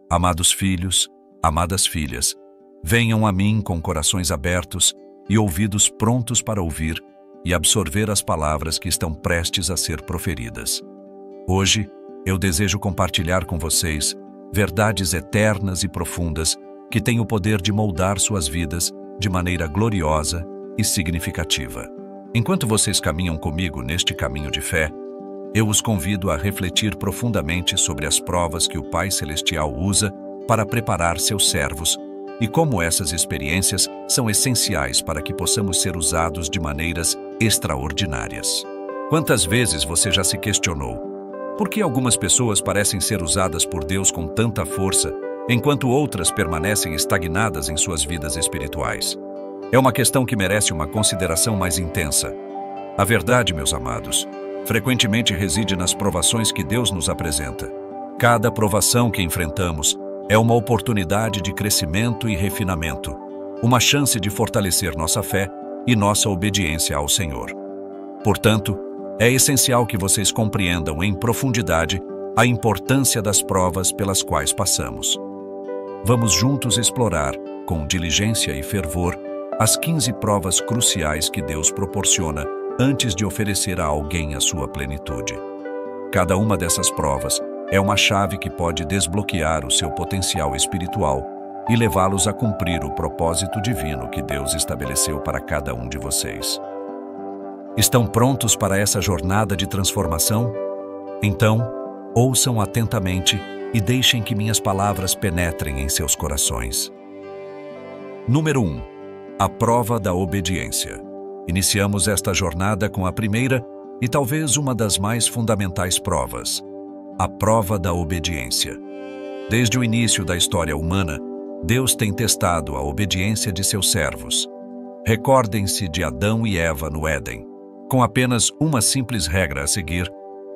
Amados filhos, amadas filhas, venham a mim com corações abertos e ouvidos prontos para ouvir e absorver as palavras que estão prestes a ser proferidas. Hoje, eu desejo compartilhar com vocês verdades eternas e profundas que têm o poder de moldar suas vidas de maneira gloriosa e significativa. Enquanto vocês caminham comigo neste caminho de fé, eu os convido a refletir profundamente sobre as provas que o Pai Celestial usa para preparar seus servos e como essas experiências são essenciais para que possamos ser usados de maneiras extraordinárias. Quantas vezes você já se questionou por que algumas pessoas parecem ser usadas por Deus com tanta força, enquanto outras permanecem estagnadas em suas vidas espirituais? É uma questão que merece uma consideração mais intensa. A verdade, meus amados, frequentemente reside nas provações que Deus nos apresenta. Cada provação que enfrentamos é uma oportunidade de crescimento e refinamento, uma chance de fortalecer nossa fé e nossa obediência ao Senhor. Portanto, é essencial que vocês compreendam em profundidade a importância das provas pelas quais passamos. Vamos juntos explorar, com diligência e fervor, as 15 provas cruciais que Deus proporciona antes de oferecer a alguém a sua plenitude. Cada uma dessas provas é uma chave que pode desbloquear o seu potencial espiritual e levá-los a cumprir o propósito divino que Deus estabeleceu para cada um de vocês. Estão prontos para essa jornada de transformação? Então, ouçam atentamente e deixem que minhas palavras penetrem em seus corações. Número 1. A prova da obediência. Iniciamos esta jornada com a primeira e talvez uma das mais fundamentais provas: a prova da obediência. Desde o início da história humana, Deus tem testado a obediência de seus servos. Recordem-se de Adão e Eva no Éden. Com apenas uma simples regra a seguir,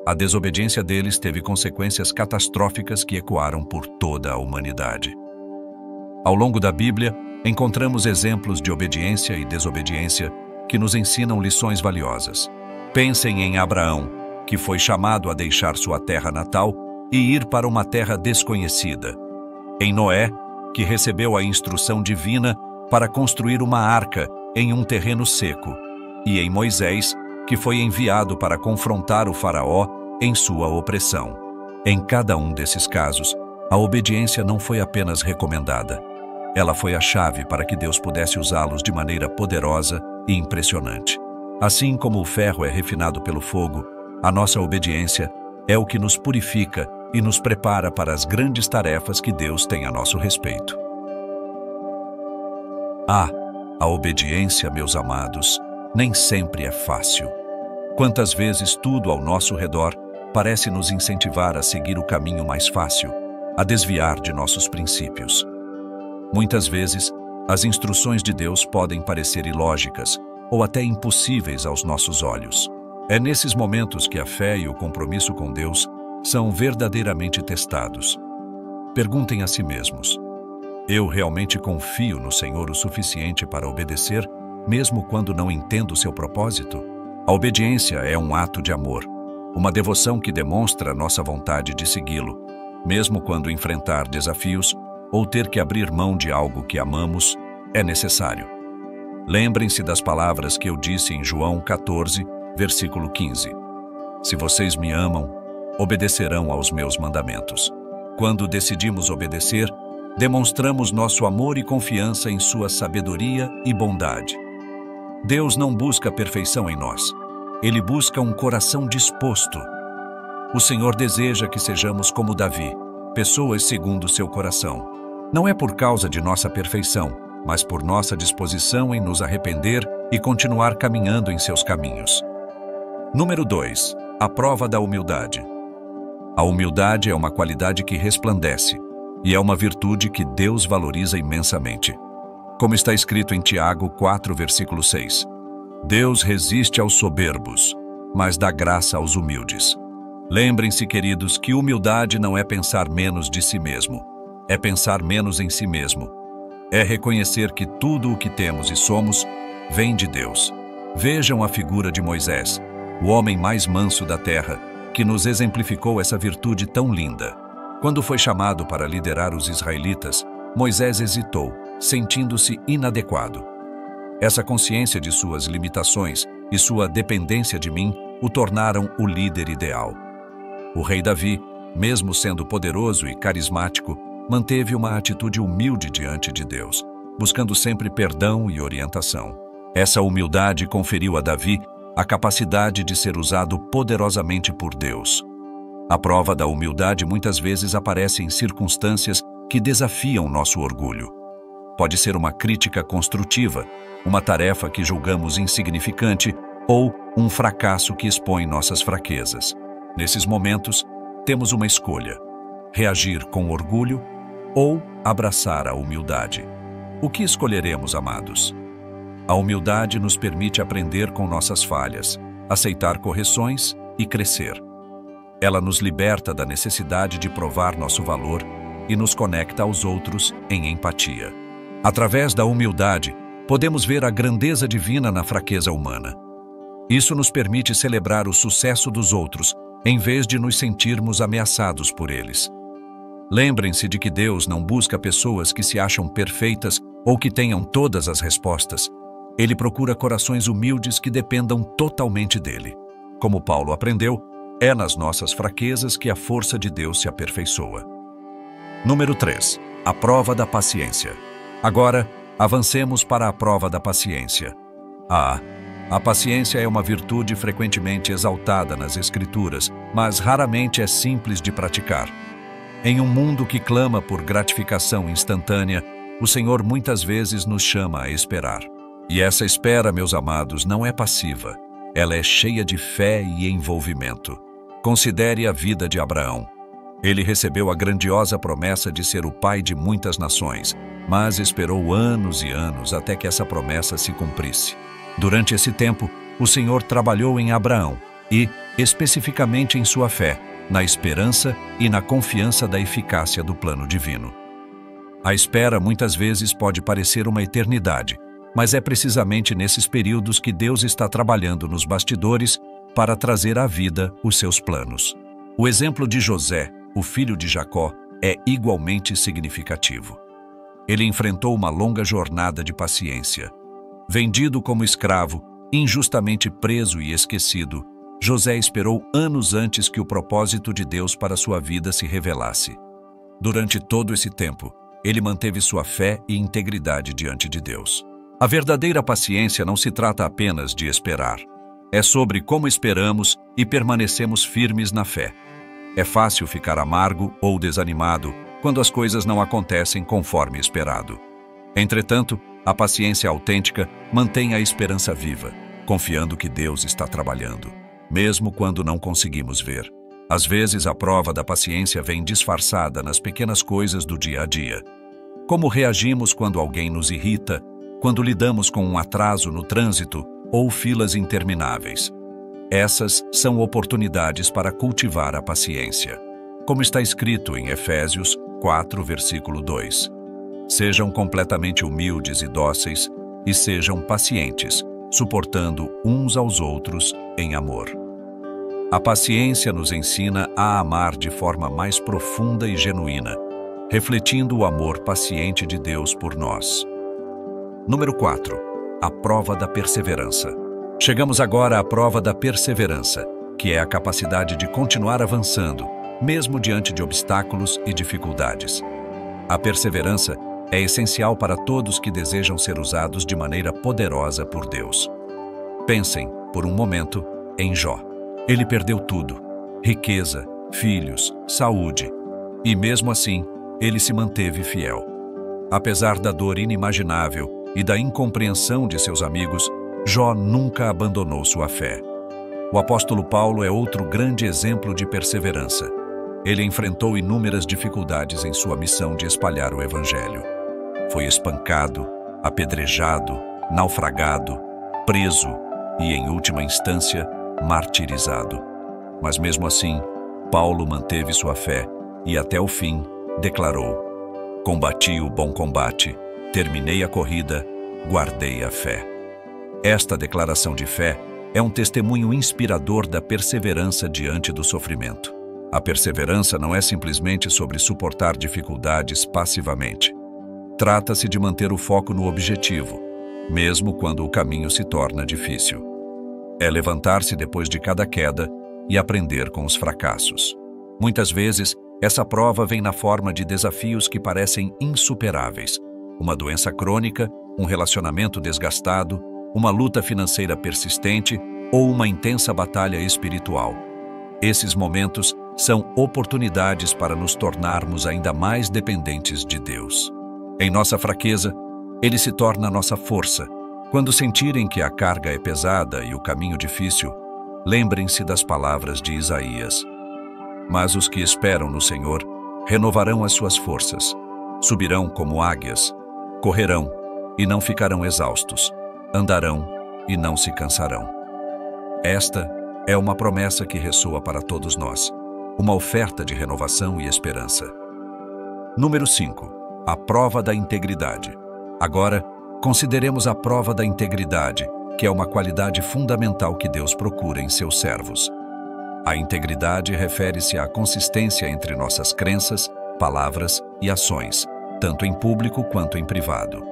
a desobediência deles teve consequências catastróficas que ecoaram por toda a humanidade. Ao longo da Bíblia, encontramos exemplos de obediência e desobediência que nos ensinam lições valiosas. Pensem em Abraão, que foi chamado a deixar sua terra natal e ir para uma terra desconhecida. Em Noé, que recebeu a instrução divina para construir uma arca em um terreno seco. E em Moisés, que foi enviado para confrontar o faraó em sua opressão. Em cada um desses casos, a obediência não foi apenas recomendada. Ela foi a chave para que Deus pudesse usá-los de maneira poderosa e impressionante. Assim como o ferro é refinado pelo fogo, a nossa obediência é o que nos purifica e nos prepara para as grandes tarefas que Deus tem a nosso respeito. A obediência, meus amados, nem sempre é fácil. Quantas vezes tudo ao nosso redor parece nos incentivar a seguir o caminho mais fácil, a desviar de nossos princípios. Muitas vezes, as instruções de Deus podem parecer ilógicas ou até impossíveis aos nossos olhos. É nesses momentos que a fé e o compromisso com Deus são verdadeiramente testados. Perguntem a si mesmos: eu realmente confio no Senhor o suficiente para obedecer, mesmo quando não entendo seu propósito? A obediência é um ato de amor, uma devoção que demonstra nossa vontade de segui-lo, mesmo quando enfrentar desafios ou ter que abrir mão de algo que amamos é necessário. Lembrem-se das palavras que eu disse em João 14, versículo 15. Se vocês me amam, obedecerão aos meus mandamentos. Quando decidimos obedecer, demonstramos nosso amor e confiança em sua sabedoria e bondade. Deus não busca perfeição em nós. Ele busca um coração disposto. O Senhor deseja que sejamos como Davi, pessoas segundo seu coração. Não é por causa de nossa perfeição, mas por nossa disposição em nos arrepender e continuar caminhando em seus caminhos. Número 2. A prova da humildade. A humildade é uma qualidade que resplandece e é uma virtude que Deus valoriza imensamente. Como está escrito em Tiago 4, versículo 6. Deus resiste aos soberbos, mas dá graça aos humildes. Lembrem-se, queridos, que humildade não é pensar menos de si mesmo, é pensar menos em si mesmo. É reconhecer que tudo o que temos e somos vem de Deus. Vejam a figura de Moisés, o homem mais manso da terra, que nos exemplificou essa virtude tão linda. Quando foi chamado para liderar os israelitas, Moisés hesitou, sentindo-se inadequado. Essa consciência de suas limitações e sua dependência de mim o tornaram o líder ideal. O rei Davi, mesmo sendo poderoso e carismático, manteve uma atitude humilde diante de Deus, buscando sempre perdão e orientação. Essa humildade conferiu a Davi a capacidade de ser usado poderosamente por Deus. A prova da humildade muitas vezes aparece em circunstâncias que desafiam nosso orgulho. Pode ser uma crítica construtiva, uma tarefa que julgamos insignificante ou um fracasso que expõe nossas fraquezas. Nesses momentos, temos uma escolha: reagir com orgulho ou abraçar a humildade. O que escolheremos, amados? A humildade nos permite aprender com nossas falhas, aceitar correções e crescer. Ela nos liberta da necessidade de provar nosso valor e nos conecta aos outros em empatia. Através da humildade, podemos ver a grandeza divina na fraqueza humana. Isso nos permite celebrar o sucesso dos outros, em vez de nos sentirmos ameaçados por eles. Lembrem-se de que Deus não busca pessoas que se acham perfeitas ou que tenham todas as respostas. Ele procura corações humildes que dependam totalmente dele. Como Paulo aprendeu, é nas nossas fraquezas que a força de Deus se aperfeiçoa. Número 3. A prova da paciência. Agora, avancemos para a prova da paciência. A paciência é uma virtude frequentemente exaltada nas Escrituras, mas raramente é simples de praticar. Em um mundo que clama por gratificação instantânea, o Senhor muitas vezes nos chama a esperar. E essa espera, meus amados, não é passiva. Ela é cheia de fé e envolvimento. Considere a vida de Abraão. Ele recebeu a grandiosa promessa de ser o pai de muitas nações, mas esperou anos e anos até que essa promessa se cumprisse. Durante esse tempo, o Senhor trabalhou em Abraão e, especificamente em sua fé, na esperança e na confiança da eficácia do plano divino. A espera muitas vezes pode parecer uma eternidade, mas é precisamente nesses períodos que Deus está trabalhando nos bastidores para trazer à vida os seus planos. O exemplo de José, o filho de Jacó, é igualmente significativo. Ele enfrentou uma longa jornada de paciência. Vendido como escravo, injustamente preso e esquecido, José esperou anos antes que o propósito de Deus para sua vida se revelasse. Durante todo esse tempo, ele manteve sua fé e integridade diante de Deus. A verdadeira paciência não se trata apenas de esperar. É sobre como esperamos e permanecemos firmes na fé. É fácil ficar amargo ou desanimado quando as coisas não acontecem conforme esperado. Entretanto, a paciência autêntica mantém a esperança viva, confiando que Deus está trabalhando, mesmo quando não conseguimos ver. Às vezes, a prova da paciência vem disfarçada nas pequenas coisas do dia a dia. Como reagimos quando alguém nos irrita, quando lidamos com um atraso no trânsito ou filas intermináveis. Essas são oportunidades para cultivar a paciência. Como está escrito em Efésios 4, versículo 2. Sejam completamente humildes e dóceis e sejam pacientes, suportando uns aos outros em amor. A paciência nos ensina a amar de forma mais profunda e genuína, refletindo o amor paciente de Deus por nós. Número 4. A prova da perseverança. Chegamos agora à prova da perseverança, que é a capacidade de continuar avançando, mesmo diante de obstáculos e dificuldades. A perseverança é essencial para todos que desejam ser usados de maneira poderosa por Deus. Pensem, por um momento, em Jó. Ele perdeu tudo: riqueza, filhos, saúde. E mesmo assim, ele se manteve fiel. Apesar da dor inimaginável e da incompreensão de seus amigos, Jó nunca abandonou sua fé. O apóstolo Paulo é outro grande exemplo de perseverança. Ele enfrentou inúmeras dificuldades em sua missão de espalhar o Evangelho. Foi espancado, apedrejado, naufragado, preso e, em última instância, martirizado. Mas mesmo assim, Paulo manteve sua fé e, até o fim, declarou: "Combati o bom combate, terminei a corrida, guardei a fé." Esta declaração de fé é um testemunho inspirador da perseverança diante do sofrimento. A perseverança não é simplesmente sobre suportar dificuldades passivamente. Trata-se de manter o foco no objetivo, mesmo quando o caminho se torna difícil. É levantar-se depois de cada queda e aprender com os fracassos. Muitas vezes, essa prova vem na forma de desafios que parecem insuperáveis. Uma doença crônica, um relacionamento desgastado, uma luta financeira persistente ou uma intensa batalha espiritual. Esses momentos são oportunidades para nos tornarmos ainda mais dependentes de Deus. Em nossa fraqueza, Ele se torna nossa força. Quando sentirem que a carga é pesada e o caminho difícil, lembrem-se das palavras de Isaías. Mas os que esperam no Senhor renovarão as suas forças, subirão como águias, correrão e não ficarão exaustos, andarão e não se cansarão. Esta é uma promessa que ressoa para todos nós, uma oferta de renovação e esperança. Número 5. A prova da integridade. Agora, consideremos a prova da integridade, que é uma qualidade fundamental que Deus procura em seus servos. A integridade refere-se à consistência entre nossas crenças, palavras e ações, tanto em público quanto em privado.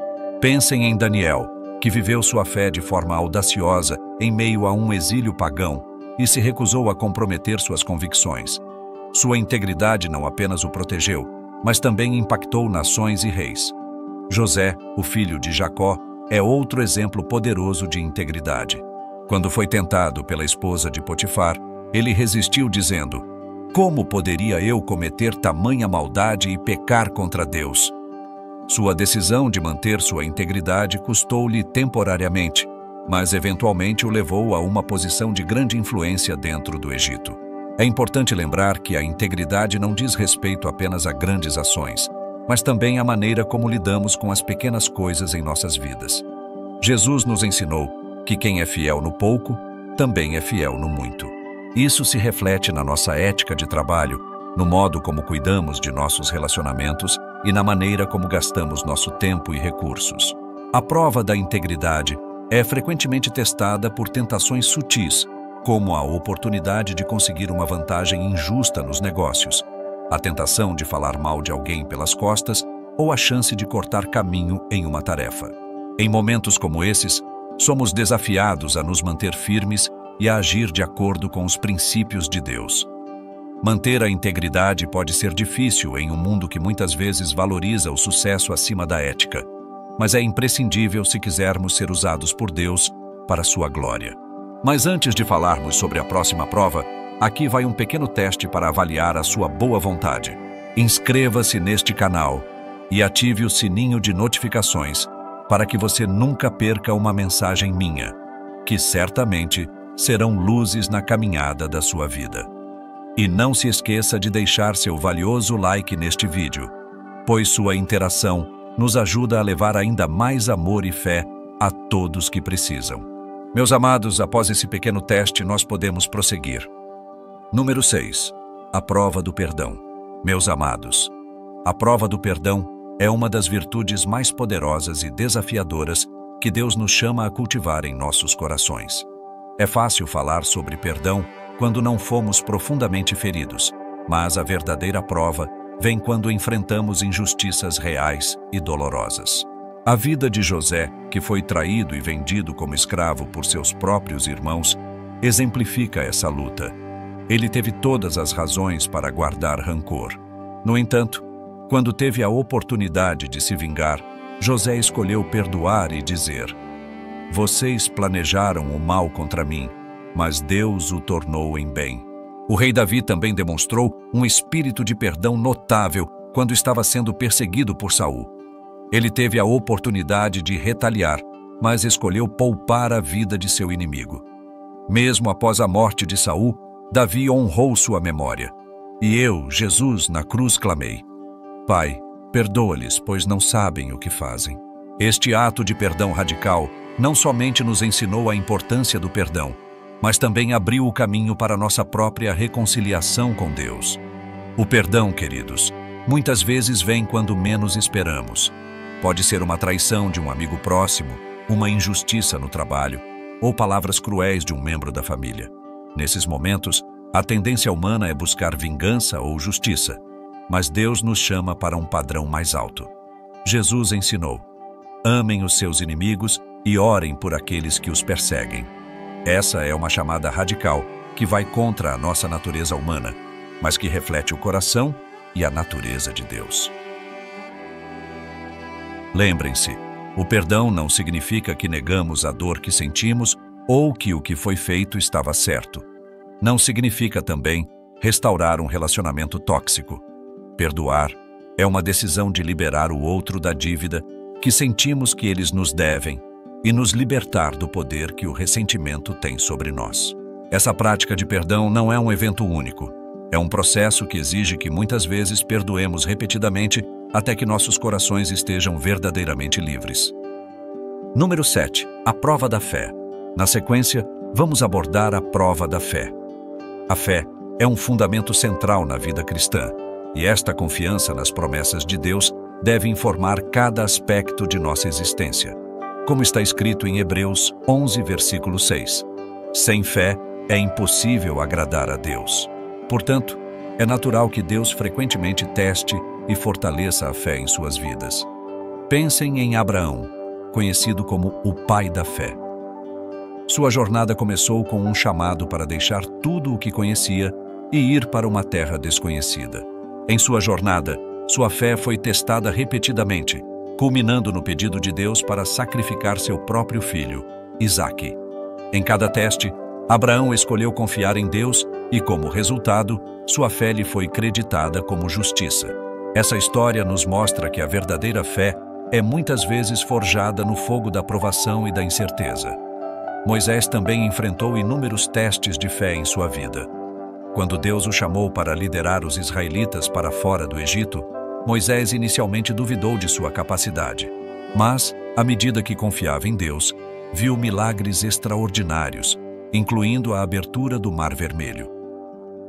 Pensem em Daniel, que viveu sua fé de forma audaciosa em meio a um exílio pagão e se recusou a comprometer suas convicções. Sua integridade não apenas o protegeu, mas também impactou nações e reis. José, o filho de Jacó, é outro exemplo poderoso de integridade. Quando foi tentado pela esposa de Potifar, ele resistiu dizendo: "Como poderia eu cometer tamanha maldade e pecar contra Deus?" Sua decisão de manter sua integridade custou-lhe temporariamente, mas eventualmente o levou a uma posição de grande influência dentro do Egito. É importante lembrar que a integridade não diz respeito apenas a grandes ações, mas também à maneira como lidamos com as pequenas coisas em nossas vidas. Jesus nos ensinou que quem é fiel no pouco, também é fiel no muito. Isso se reflete na nossa ética de trabalho, no modo como cuidamos de nossos relacionamentos e na maneira como gastamos nosso tempo e recursos. A prova da integridade é frequentemente testada por tentações sutis, como a oportunidade de conseguir uma vantagem injusta nos negócios, a tentação de falar mal de alguém pelas costas ou a chance de cortar caminho em uma tarefa. Em momentos como esses, somos desafiados a nos manter firmes e a agir de acordo com os princípios de Deus. Manter a integridade pode ser difícil em um mundo que muitas vezes valoriza o sucesso acima da ética, mas é imprescindível se quisermos ser usados por Deus para sua glória. Mas antes de falarmos sobre a próxima prova, aqui vai um pequeno teste para avaliar a sua boa vontade. Inscreva-se neste canal e ative o sininho de notificações para que você nunca perca uma mensagem minha, que certamente serão luzes na caminhada da sua vida. E não se esqueça de deixar seu valioso like neste vídeo, pois sua interação nos ajuda a levar ainda mais amor e fé a todos que precisam. Meus amados, após esse pequeno teste, nós podemos prosseguir. Número 6. A prova do perdão. Meus amados, a prova do perdão é uma das virtudes mais poderosas e desafiadoras que Deus nos chama a cultivar em nossos corações. É fácil falar sobre perdão quando não fomos profundamente feridos, mas a verdadeira prova vem quando enfrentamos injustiças reais e dolorosas. A vida de José, que foi traído e vendido como escravo por seus próprios irmãos, exemplifica essa luta. Ele teve todas as razões para guardar rancor. No entanto, quando teve a oportunidade de se vingar, José escolheu perdoar e dizer: "Vocês planejaram o mal contra mim, mas Deus o tornou em bem." O rei Davi também demonstrou um espírito de perdão notável quando estava sendo perseguido por Saul. Ele teve a oportunidade de retaliar, mas escolheu poupar a vida de seu inimigo. Mesmo após a morte de Saul, Davi honrou sua memória. E eu, Jesus, na cruz clamei: "Pai, perdoa-lhes, pois não sabem o que fazem." Este ato de perdão radical não somente nos ensinou a importância do perdão, mas também abriu o caminho para nossa própria reconciliação com Deus. O perdão, queridos, muitas vezes vem quando menos esperamos. Pode ser uma traição de um amigo próximo, uma injustiça no trabalho, ou palavras cruéis de um membro da família. Nesses momentos, A tendência humana é buscar vingança ou justiça, mas Deus nos chama para um padrão mais alto. Jesus ensinou: amem os seus inimigos e orem por aqueles que os perseguem. Essa é uma chamada radical que vai contra a nossa natureza humana, mas que reflete o coração e a natureza de Deus. Lembrem-se, o perdão não significa que negamos a dor que sentimos ou que o que foi feito estava certo. Não significa também restaurar um relacionamento tóxico. Perdoar é uma decisão de liberar o outro da dívida que sentimos que eles nos devem e nos libertar do poder que o ressentimento tem sobre nós. Essa prática de perdão não é um evento único. É um processo que exige que muitas vezes perdoemos repetidamente até que nossos corações estejam verdadeiramente livres. Número 7. A prova da fé. Na sequência, vamos abordar a prova da fé. A fé é um fundamento central na vida cristã, e esta confiança nas promessas de Deus deve informar cada aspecto de nossa existência. Como está escrito em Hebreus 11, versículo 6. Sem fé é impossível agradar a Deus. Portanto, é natural que Deus frequentemente teste e fortaleça a fé em suas vidas. Pensem em Abraão, conhecido como o pai da fé. Sua jornada começou com um chamado para deixar tudo o que conhecia e ir para uma terra desconhecida. Em sua jornada, sua fé foi testada repetidamente, culminando no pedido de Deus para sacrificar seu próprio filho, Isaque. Em cada teste, Abraão escolheu confiar em Deus e, como resultado, sua fé lhe foi creditada como justiça. Essa história nos mostra que a verdadeira fé é muitas vezes forjada no fogo da provação e da incerteza. Moisés também enfrentou inúmeros testes de fé em sua vida. Quando Deus o chamou para liderar os israelitas para fora do Egito, Moisés inicialmente duvidou de sua capacidade. Mas, à medida que confiava em Deus, viu milagres extraordinários, incluindo a abertura do Mar Vermelho.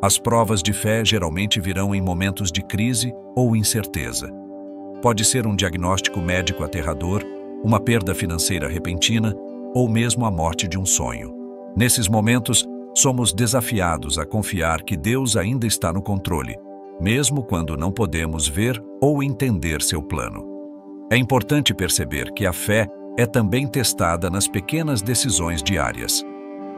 As provas de fé geralmente virão em momentos de crise ou incerteza. Pode ser um diagnóstico médico aterrador, uma perda financeira repentina ou mesmo a morte de um sonho. Nesses momentos, somos desafiados a confiar que Deus ainda está no controle, mesmo quando não podemos ver ou entender seu plano. É importante perceber que a fé é também testada nas pequenas decisões diárias.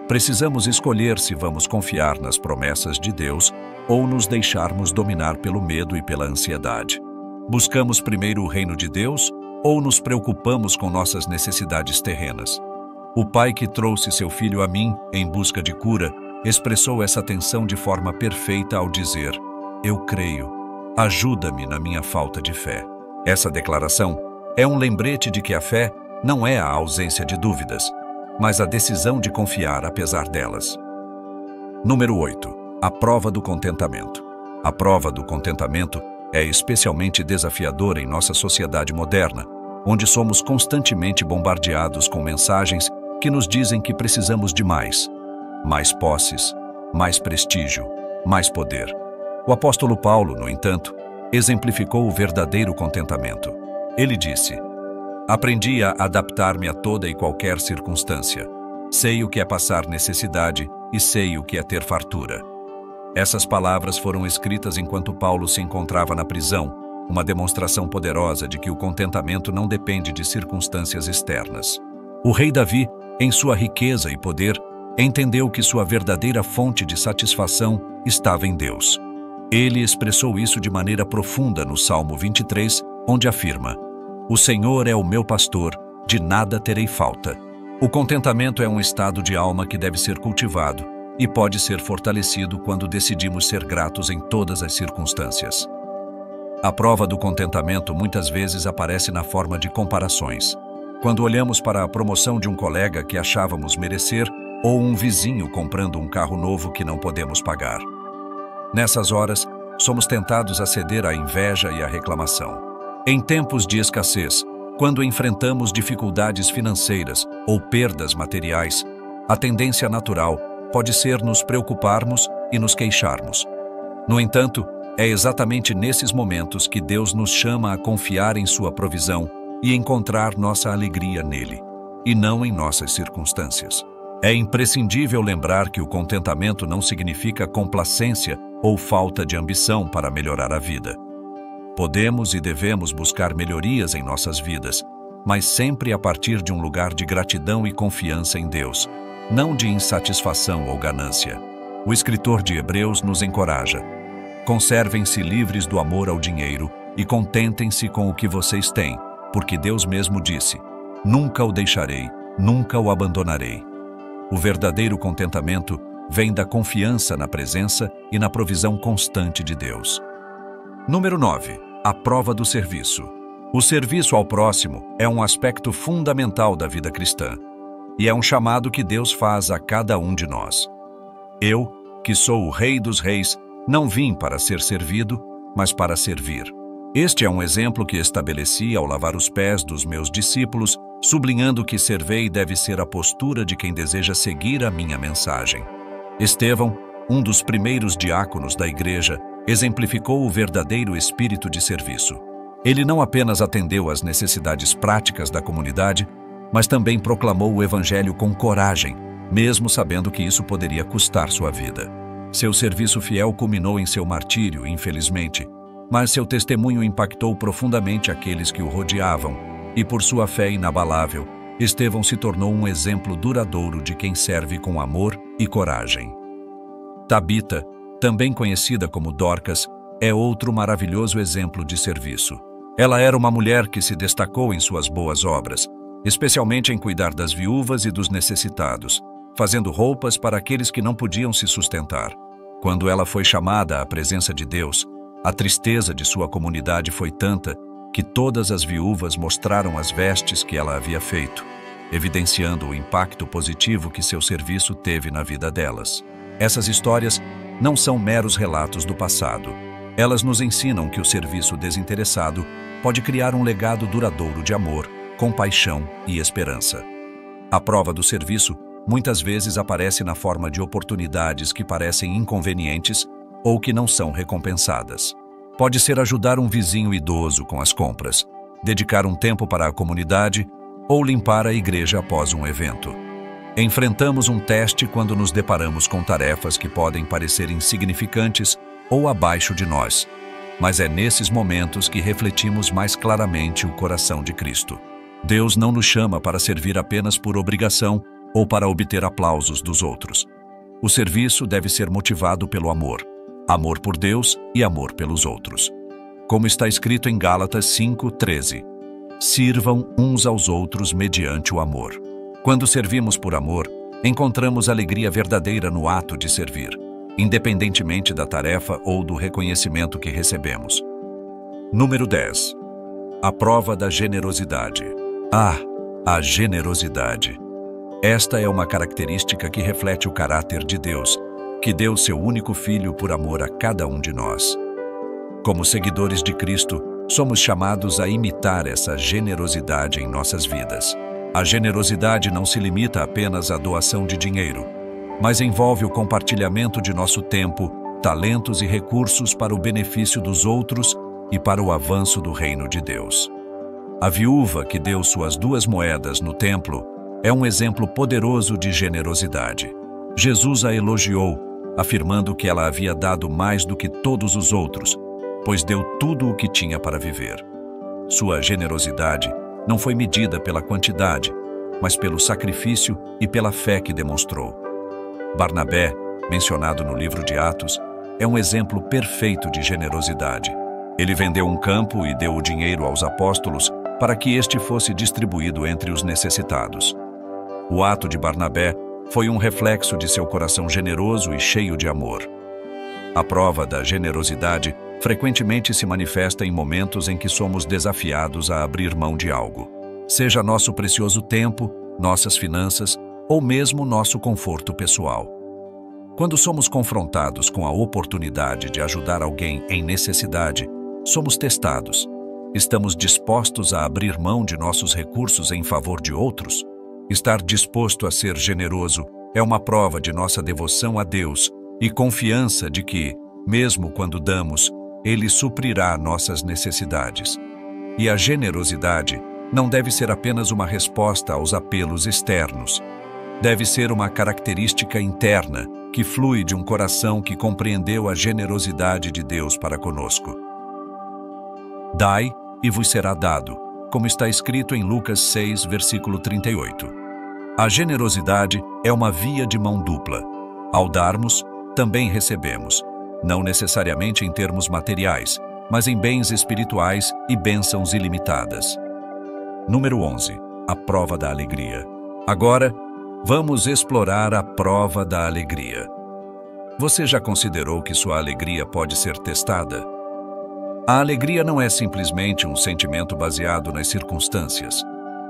Precisamos escolher se vamos confiar nas promessas de Deus ou nos deixarmos dominar pelo medo e pela ansiedade. Buscamos primeiro o reino de Deus ou nos preocupamos com nossas necessidades terrenas? O pai que trouxe seu filho a mim em busca de cura expressou essa tensão de forma perfeita ao dizer: eu creio, ajuda-me na minha falta de fé. Essa declaração é um lembrete de que a fé não é a ausência de dúvidas, mas a decisão de confiar apesar delas. Número 8. A prova do contentamento. A prova do contentamento é especialmente desafiadora em nossa sociedade moderna, onde somos constantemente bombardeados com mensagens que nos dizem que precisamos de mais posses, mais prestígio, mais poder. O apóstolo Paulo, no entanto, exemplificou o verdadeiro contentamento. Ele disse: aprendi a adaptar-me a toda e qualquer circunstância. Sei o que é passar necessidade e sei o que é ter fartura. Essas palavras foram escritas enquanto Paulo se encontrava na prisão, uma demonstração poderosa de que o contentamento não depende de circunstâncias externas. O rei Davi, em sua riqueza e poder, entendeu que sua verdadeira fonte de satisfação estava em Deus. Ele expressou isso de maneira profunda no Salmo 23, onde afirma: o Senhor é o meu pastor, de nada terei falta. O contentamento é um estado de alma que deve ser cultivado e pode ser fortalecido quando decidimos ser gratos em todas as circunstâncias. A prova do contentamento muitas vezes aparece na forma de comparações. Quando olhamos para a promoção de um colega que achávamos merecer ou um vizinho comprando um carro novo que não podemos pagar. Nessas horas, somos tentados a ceder à inveja e à reclamação. Em tempos de escassez, quando enfrentamos dificuldades financeiras ou perdas materiais, a tendência natural pode ser nos preocuparmos e nos queixarmos. No entanto, é exatamente nesses momentos que Deus nos chama a confiar em sua provisão e encontrar nossa alegria nele, e não em nossas circunstâncias. É imprescindível lembrar que o contentamento não significa complacência ou falta de ambição para melhorar a vida. Podemos e devemos buscar melhorias em nossas vidas, mas sempre a partir de um lugar de gratidão e confiança em Deus, não de insatisfação ou ganância. O escritor de Hebreus nos encoraja: conservem-se livres do amor ao dinheiro e contentem-se com o que vocês têm, porque Deus mesmo disse: nunca o deixarei, nunca o abandonarei. O verdadeiro contentamento vem da confiança na presença e na provisão constante de Deus. Número 9. A prova do serviço. O serviço ao próximo é um aspecto fundamental da vida cristã e é um chamado que Deus faz a cada um de nós. Eu, que sou o Rei dos Reis, não vim para ser servido, mas para servir. Este é um exemplo que estabeleci ao lavar os pés dos meus discípulos, sublinhando que servei deve ser a postura de quem deseja seguir a minha mensagem. Estevão, um dos primeiros diáconos da igreja, exemplificou o verdadeiro espírito de serviço. Ele não apenas atendeu às necessidades práticas da comunidade, mas também proclamou o evangelho com coragem, mesmo sabendo que isso poderia custar sua vida. Seu serviço fiel culminou em seu martírio, infelizmente, mas seu testemunho impactou profundamente aqueles que o rodeavam, e por sua fé inabalável, Estevão se tornou um exemplo duradouro de quem serve com amor e coragem. Tabita, também conhecida como Dorcas, é outro maravilhoso exemplo de serviço. Ela era uma mulher que se destacou em suas boas obras, especialmente em cuidar das viúvas e dos necessitados, fazendo roupas para aqueles que não podiam se sustentar. Quando ela foi chamada à presença de Deus, a tristeza de sua comunidade foi tanta que todas as viúvas mostraram as vestes que ela havia feito, evidenciando o impacto positivo que seu serviço teve na vida delas. Essas histórias não são meros relatos do passado. Elas nos ensinam que o serviço desinteressado pode criar um legado duradouro de amor, compaixão e esperança. A prova do serviço muitas vezes aparece na forma de oportunidades que parecem inconvenientes ou que não são recompensadas. Pode ser ajudar um vizinho idoso com as compras, dedicar um tempo para a comunidade ou limpar a igreja após um evento. Enfrentamos um teste quando nos deparamos com tarefas que podem parecer insignificantes ou abaixo de nós, mas é nesses momentos que refletimos mais claramente o coração de Cristo. Deus não nos chama para servir apenas por obrigação ou para obter aplausos dos outros. O serviço deve ser motivado pelo amor. Amor por Deus e amor pelos outros. Como está escrito em Gálatas 5:13, sirvam uns aos outros mediante o amor. Quando servimos por amor, encontramos alegria verdadeira no ato de servir, independentemente da tarefa ou do reconhecimento que recebemos. Número 10. A prova da generosidade. A generosidade. Esta é uma característica que reflete o caráter de Deus, que deu seu único Filho por amor a cada um de nós. Como seguidores de Cristo, somos chamados a imitar essa generosidade em nossas vidas. A generosidade não se limita apenas à doação de dinheiro, mas envolve o compartilhamento de nosso tempo, talentos e recursos para o benefício dos outros e para o avanço do reino de Deus. A viúva que deu suas 2 moedas no templo é um exemplo poderoso de generosidade. Jesus a elogiou, afirmando que ela havia dado mais do que todos os outros, pois deu tudo o que tinha para viver. Sua generosidade não foi medida pela quantidade, mas pelo sacrifício e pela fé que demonstrou. Barnabé, mencionado no livro de Atos, é um exemplo perfeito de generosidade. Ele vendeu um campo e deu o dinheiro aos apóstolos para que este fosse distribuído entre os necessitados. O ato de Barnabé foi um reflexo de seu coração generoso e cheio de amor. A prova da generosidade frequentemente se manifesta em momentos em que somos desafiados a abrir mão de algo, seja nosso precioso tempo, nossas finanças ou mesmo nosso conforto pessoal. Quando somos confrontados com a oportunidade de ajudar alguém em necessidade, somos testados. Estamos dispostos a abrir mão de nossos recursos em favor de outros? Estar disposto a ser generoso é uma prova de nossa devoção a Deus e confiança de que, mesmo quando damos, Ele suprirá nossas necessidades. E a generosidade não deve ser apenas uma resposta aos apelos externos. Deve ser uma característica interna que flui de um coração que compreendeu a generosidade de Deus para conosco. Dai e vos será dado, como está escrito em Lucas 6, versículo 38. A generosidade é uma via de mão dupla. Ao darmos, também recebemos, não necessariamente em termos materiais, mas em bens espirituais e bênçãos ilimitadas. Número 11. A prova da alegria. Agora, vamos explorar a prova da alegria. Você já considerou que sua alegria pode ser testada? A alegria não é simplesmente um sentimento baseado nas circunstâncias.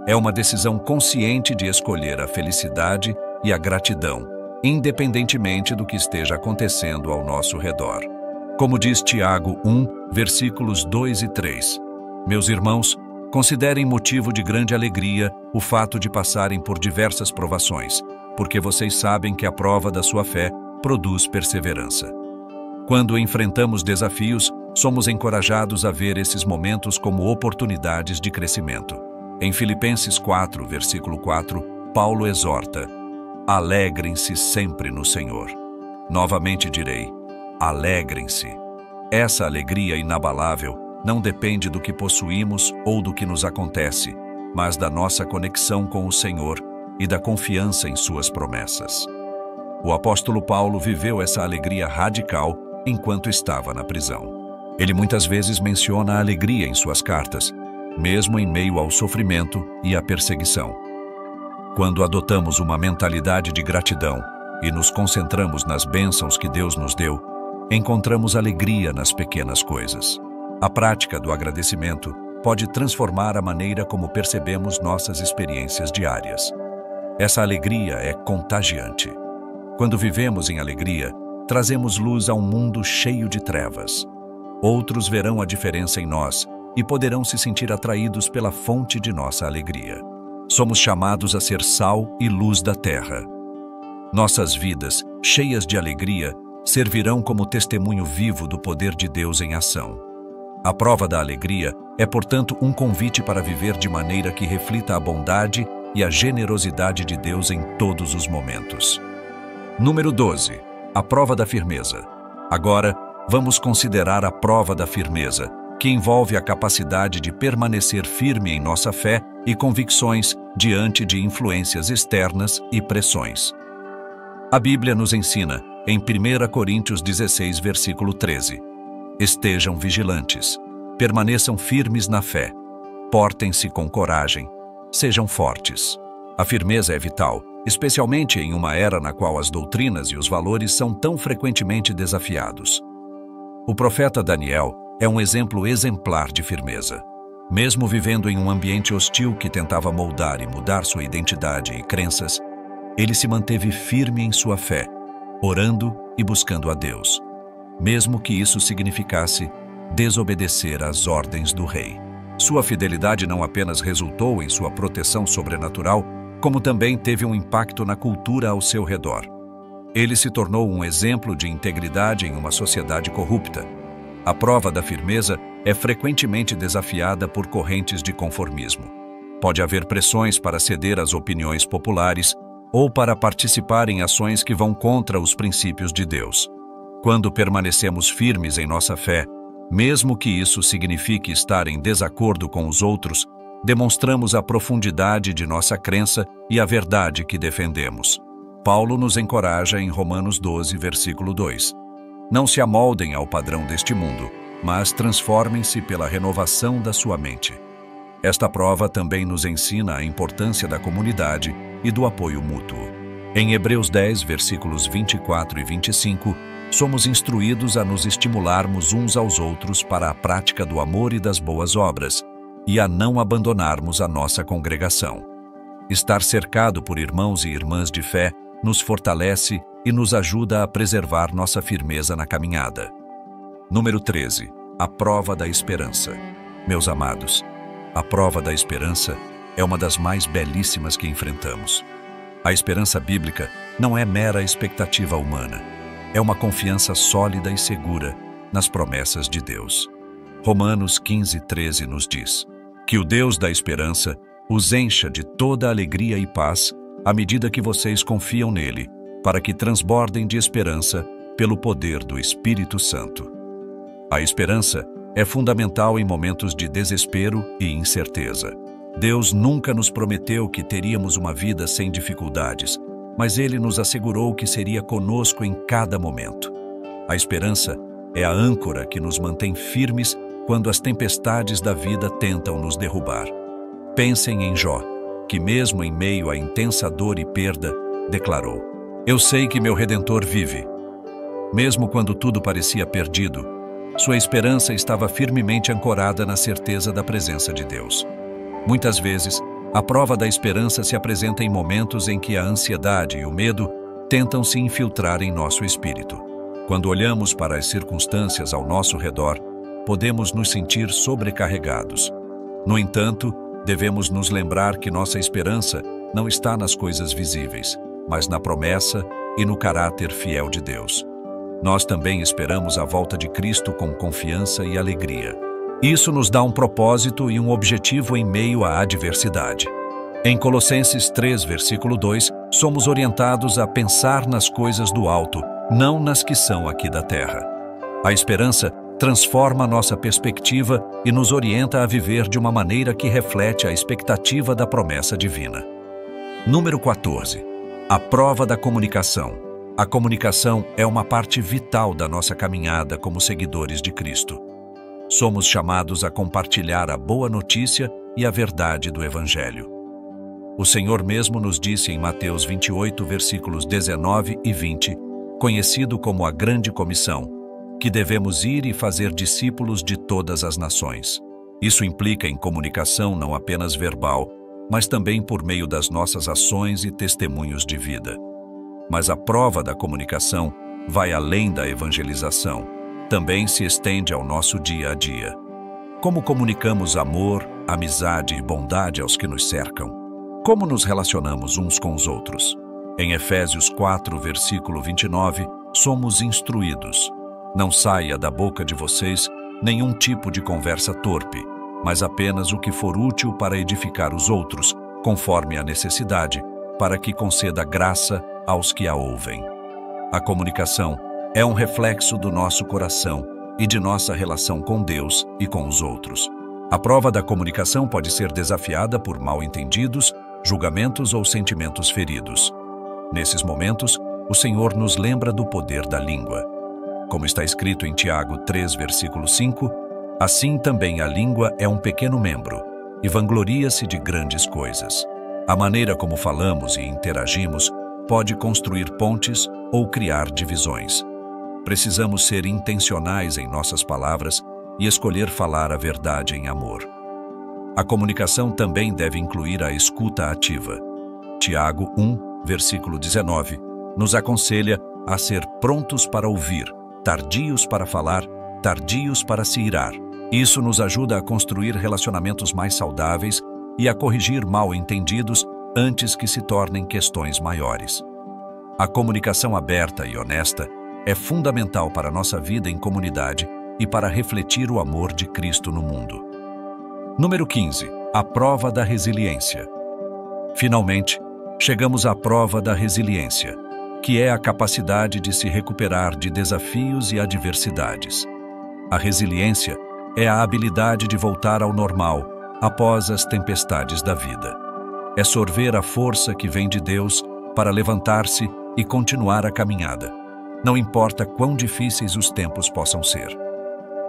É uma decisão consciente de escolher a felicidade e a gratidão, independentemente do que esteja acontecendo ao nosso redor. Como diz Tiago 1, versículos 2 e 3. Meus irmãos, considerem motivo de grande alegria o fato de passarem por diversas provações, porque vocês sabem que a prova da sua fé produz perseverança. Quando enfrentamos desafios, somos encorajados a ver esses momentos como oportunidades de crescimento. Em Filipenses 4, versículo 4, Paulo exorta: alegrem-se sempre no Senhor. Novamente direi: alegrem-se. Essa alegria inabalável não depende do que possuímos ou do que nos acontece, mas da nossa conexão com o Senhor e da confiança em suas promessas. O apóstolo Paulo viveu essa alegria radical enquanto estava na prisão. Ele muitas vezes menciona a alegria em suas cartas, mesmo em meio ao sofrimento e à perseguição. Quando adotamos uma mentalidade de gratidão e nos concentramos nas bênçãos que Deus nos deu, encontramos alegria nas pequenas coisas. A prática do agradecimento pode transformar a maneira como percebemos nossas experiências diárias. Essa alegria é contagiante. Quando vivemos em alegria, trazemos luz a um mundo cheio de trevas. Outros verão a diferença em nós e poderão se sentir atraídos pela fonte de nossa alegria. Somos chamados a ser sal e luz da terra. Nossas vidas, cheias de alegria, servirão como testemunho vivo do poder de Deus em ação. A prova da alegria é, portanto, um convite para viver de maneira que reflita a bondade e a generosidade de Deus em todos os momentos. Número 12. A prova da firmeza. Agora, vamos considerar a prova da firmeza, que envolve a capacidade de permanecer firme em nossa fé e convicções diante de influências externas e pressões. A Bíblia nos ensina, em 1 Coríntios 16, versículo 13, estejam vigilantes, permaneçam firmes na fé, portem-se com coragem, sejam fortes. A firmeza é vital, especialmente em uma era na qual as doutrinas e os valores são tão frequentemente desafiados. O profeta Daniel é um exemplo exemplar de firmeza. Mesmo vivendo em um ambiente hostil que tentava moldar e mudar sua identidade e crenças, ele se manteve firme em sua fé, orando e buscando a Deus, mesmo que isso significasse desobedecer às ordens do rei. Sua fidelidade não apenas resultou em sua proteção sobrenatural, como também teve um impacto na cultura ao seu redor. Ele se tornou um exemplo de integridade em uma sociedade corrupta. A prova da firmeza é frequentemente desafiada por correntes de conformismo. Pode haver pressões para ceder às opiniões populares ou para participar em ações que vão contra os princípios de Deus. Quando permanecemos firmes em nossa fé, mesmo que isso signifique estar em desacordo com os outros, demonstramos a profundidade de nossa crença e a verdade que defendemos. Paulo nos encoraja em Romanos 12, versículo 2. Não se amoldem ao padrão deste mundo, mas transformem-se pela renovação da sua mente. Esta prova também nos ensina a importância da comunidade e do apoio mútuo. Em Hebreus 10, versículos 24 e 25, somos instruídos a nos estimularmos uns aos outros para a prática do amor e das boas obras, e a não abandonarmos a nossa congregação. Estar cercado por irmãos e irmãs de fé nos fortalece e nos ajuda a preservar nossa firmeza na caminhada. Número 13. A prova da esperança. Meus amados, a prova da esperança é uma das mais belíssimas que enfrentamos. A esperança bíblica não é mera expectativa humana, é uma confiança sólida e segura nas promessas de Deus. Romanos 15, 13 nos diz: que o Deus da esperança os encha de toda alegria e paz à medida que vocês confiam nele, para que transbordem de esperança pelo poder do Espírito Santo. A esperança é fundamental em momentos de desespero e incerteza. Deus nunca nos prometeu que teríamos uma vida sem dificuldades, mas Ele nos assegurou que seria conosco em cada momento. A esperança é a âncora que nos mantém firmes quando as tempestades da vida tentam nos derrubar. Pensem em Jó, que mesmo em meio à intensa dor e perda, declarou: "Eu sei que meu Redentor vive." Mesmo quando tudo parecia perdido, sua esperança estava firmemente ancorada na certeza da presença de Deus. Muitas vezes, a prova da esperança se apresenta em momentos em que a ansiedade e o medo tentam se infiltrar em nosso espírito. Quando olhamos para as circunstâncias ao nosso redor, podemos nos sentir sobrecarregados. No entanto, devemos nos lembrar que nossa esperança não está nas coisas visíveis, mas na promessa e no caráter fiel de Deus. Nós também esperamos a volta de Cristo com confiança e alegria. Isso nos dá um propósito e um objetivo em meio à adversidade. Em Colossenses 3, versículo 2, somos orientados a pensar nas coisas do alto, não nas que são aqui da terra. A esperança transforma nossa perspectiva e nos orienta a viver de uma maneira que reflete a expectativa da promessa divina. Número 14. A prova da comunicação. A comunicação é uma parte vital da nossa caminhada como seguidores de Cristo. Somos chamados a compartilhar a boa notícia e a verdade do Evangelho. O Senhor mesmo nos disse em Mateus 28, versículos 19 e 20, conhecido como a Grande Comissão, que devemos ir e fazer discípulos de todas as nações. Isso implica em comunicação não apenas verbal, mas também por meio das nossas ações e testemunhos de vida. Mas a prova da comunicação vai além da evangelização, também se estende ao nosso dia a dia. Como comunicamos amor, amizade e bondade aos que nos cercam? Como nos relacionamos uns com os outros? Em Efésios 4, versículo 29, somos instruídos: "Não saia da boca de vocês nenhum tipo de conversa torpe, mas apenas o que for útil para edificar os outros, conforme a necessidade, para que conceda graça aos que a ouvem." A comunicação é um reflexo do nosso coração e de nossa relação com Deus e com os outros. A prova da comunicação pode ser desafiada por mal-entendidos, julgamentos ou sentimentos feridos. Nesses momentos, o Senhor nos lembra do poder da língua. Como está escrito em Tiago 3, versículo 5, assim também a língua é um pequeno membro e vangloria-se de grandes coisas. A maneira como falamos e interagimos pode construir pontes ou criar divisões. Precisamos ser intencionais em nossas palavras e escolher falar a verdade em amor. A comunicação também deve incluir a escuta ativa. Tiago 1, versículo 19, nos aconselha a ser prontos para ouvir, tardios para falar, tardios para se irar. Isso nos ajuda a construir relacionamentos mais saudáveis e a corrigir mal-entendidos antes que se tornem questões maiores. A comunicação aberta e honesta é fundamental para a nossa vida em comunidade e para refletir o amor de Cristo no mundo. Número 15. A prova da resiliência. Finalmente, chegamos à prova da resiliência, que é a capacidade de se recuperar de desafios e adversidades. A resiliência é a habilidade de voltar ao normal após as tempestades da vida. É sorver a força que vem de Deus para levantar-se e continuar a caminhada, não importa quão difíceis os tempos possam ser.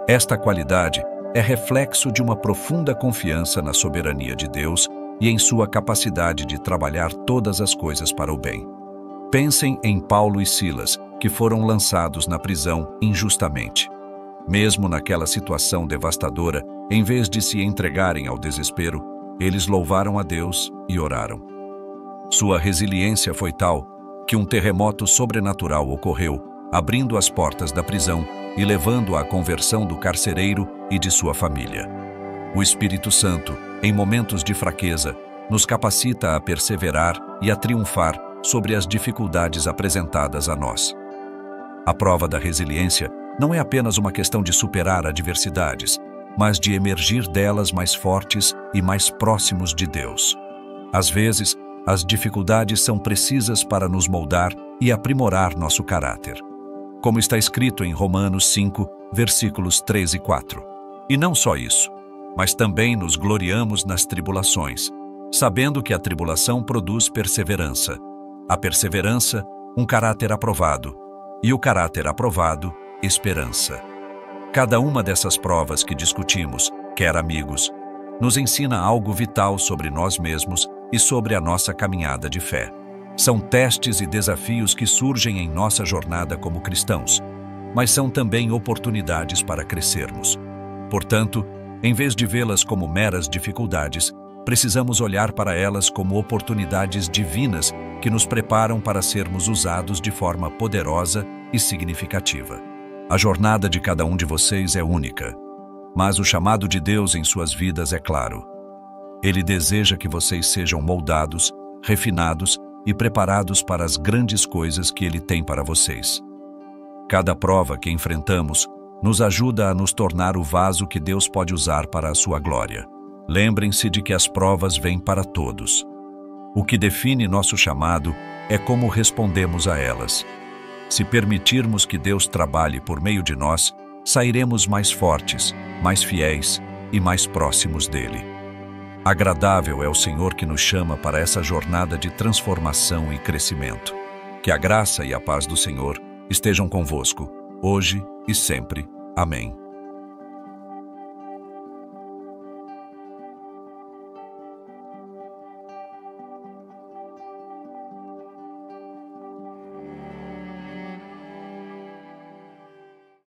Esta qualidade é reflexo de uma profunda confiança na soberania de Deus e em sua capacidade de trabalhar todas as coisas para o bem. Pensem em Paulo e Silas, que foram lançados na prisão injustamente. Mesmo naquela situação devastadora, em vez de se entregarem ao desespero, eles louvaram a Deus e oraram. Sua resiliência foi tal que um terremoto sobrenatural ocorreu, abrindo as portas da prisão e levando à conversão do carcereiro e de sua família. O Espírito Santo, em momentos de fraqueza, nos capacita a perseverar e a triunfar sobre as dificuldades apresentadas a nós. A prova da resiliência não é apenas uma questão de superar adversidades, mas de emergir delas mais fortes e mais próximos de Deus. Às vezes, As dificuldades são precisas para nos moldar e aprimorar nosso caráter. Como está escrito em Romanos 5, versículos 3 e 4. E não só isso, mas também nos gloriamos nas tribulações, sabendo que a tribulação produz perseverança. A perseverança, um caráter aprovado, e o caráter aprovado, esperança. Cada uma dessas provas que discutimos, quer amigos, nos ensina algo vital sobre nós mesmos e sobre a nossa caminhada de fé. São testes e desafios que surgem em nossa jornada como cristãos, mas são também oportunidades para crescermos. Portanto, em vez de vê-las como meras dificuldades, precisamos olhar para elas como oportunidades divinas que nos preparam para sermos usados de forma poderosa e significativa. A jornada de cada um de vocês é única, mas o chamado de Deus em suas vidas é claro. Ele deseja que vocês sejam moldados, refinados e preparados para as grandes coisas que Ele tem para vocês. Cada prova que enfrentamos nos ajuda a nos tornar o vaso que Deus pode usar para a sua glória. Lembrem-se de que as provas vêm para todos. O que define nosso chamado é como respondemos a elas. Se permitirmos que Deus trabalhe por meio de nós, sairemos mais fortes, mais fiéis e mais próximos dele. Agradável é o Senhor que nos chama para essa jornada de transformação e crescimento. Que a graça e a paz do Senhor estejam convosco, hoje e sempre. Amém.